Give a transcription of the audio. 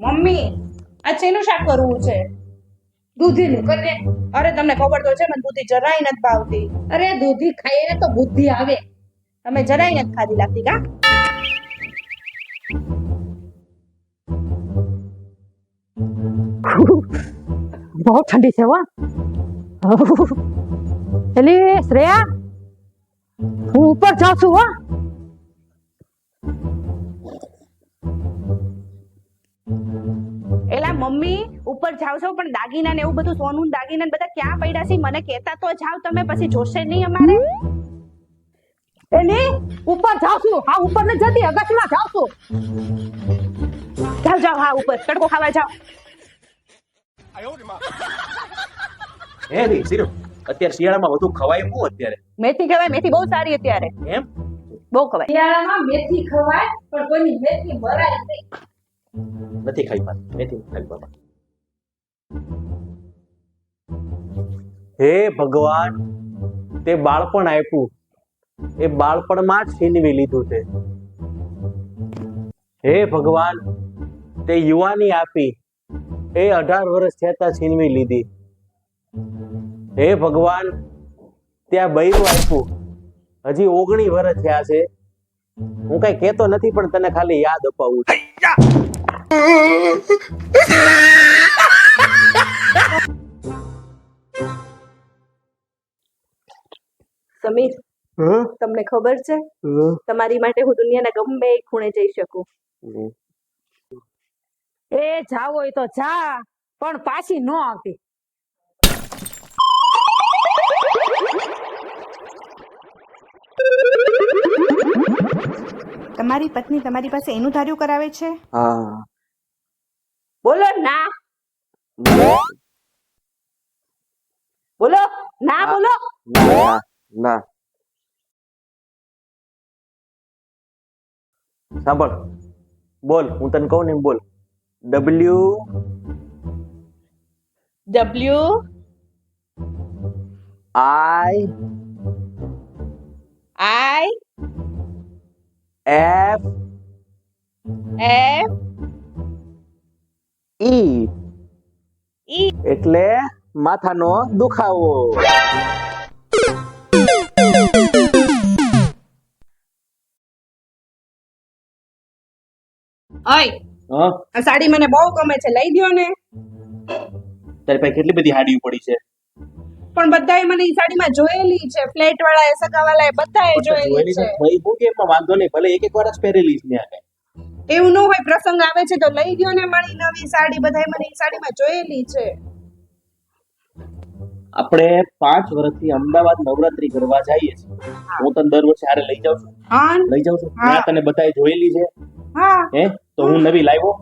Mummy આ શેનું શાક કરવું છે? દૂધીનું કરે. અરે તમને ખબર તો છે મને દૂધી જરાય નથી ભાવતી. અરે દૂધી ખાઈએ તો બુદ્ધિ આવે. તમે જરાય નથી ખાધી લાગતી કા? બહુ ઠંડી છે વાહ. એલી શ્રેયા, હું ઉપર જાઉં છું વાહ. એલા મમ્મી ઉપર જાવ છો પણ દાગીના ને એવું બધું સોનું ને દાગીના ને બધા ક્યાં પડ્યા છે મને કહેતા તો જાવ તમે, પછી જોશે નહીં અમારે. એલી ઉપર જાઉં છું. હા ઉપર ને જતી અગસમાં જાઉં છું. જાવ જાવ, હા ઉપર તડકો ખાવા જાવ. હે ની સિરુ અત્યારે શિયાળામાં વધુ ખવાય શું અત્યારે? મેથી ખવાય, મેથી બહુ સારી અત્યારે, એમ બહુ ખવાય. શિયાળામાં મેથી ખવાય પણ કોઈની મેથી મરાય નહીં. નથી ખાઈ પાસ મેથી ખાઈ બાબા. હે ભગવાન, તે બાળપણ આપ્યું, એ બાળપણમાં જ છીનવી લીધું છે. હે ભગવાન, તે યુવાની આપી, એ 18 વર્ષ થયા છીનવી લીધી. હે ભગવાન, ત્યાં બૈરું આપ્યું, હજી 19 વર્ષ થયા છે. હું કઈ કહેતો નથી પણ તને ખાલી યાદ અપાવું છું. સમીર, તમને ખબર છે તમારી માટે હું દુનિયાના ગમે એ ખૂણે જઈ શકું. એ જાવ હોય તો જા પણ પાછી ન આવતી. તમારી પત્ની તમારી પાસે એનું ધાર્યું કરાવે છે? હા. બોલો ના. બોલો ના. બોલો ના ના. સાંભળ, બોલ, હું તને કહું ને એમ બોલ. W W I I F F E E એટલે માથાનો દુખાવો. ઓય, હા, આ સાડી મને બહુ ગમે છે, લઈ દ્યો ને. તારી પાસે કેટલી બધી હાડીઓ પડી છે? પણ બધાએ મને ઈ સાડીમાં જોયેલી છે, ફ્લેટ વાળાએ, સગાવાલાએ બધાએ જોયેલી છે. ભાઈ હું કે એમાં વાંધો નહીં, ભલે એક વાર જ પહેરેલી છે ત્યાં કઈ. એવું ન હોય, પ્રસંગ આવે છે તો લઈ દ્યો ને મારી નવી સાડી, બધાએ મને ઈ સાડીમાં જોયેલી છે. આપણે 5 વર્ષથી અમદાવાદ નવરાત્રી કરવા જઈએ છીએ. હું તને દર વર્ષે હારે લઈ જાઉં છું. હા લઈ જાઉં છું. હા. ત્યાં તને બધાએ જોયેલી છે. હા. હે તો હું નવી લાવ્યો.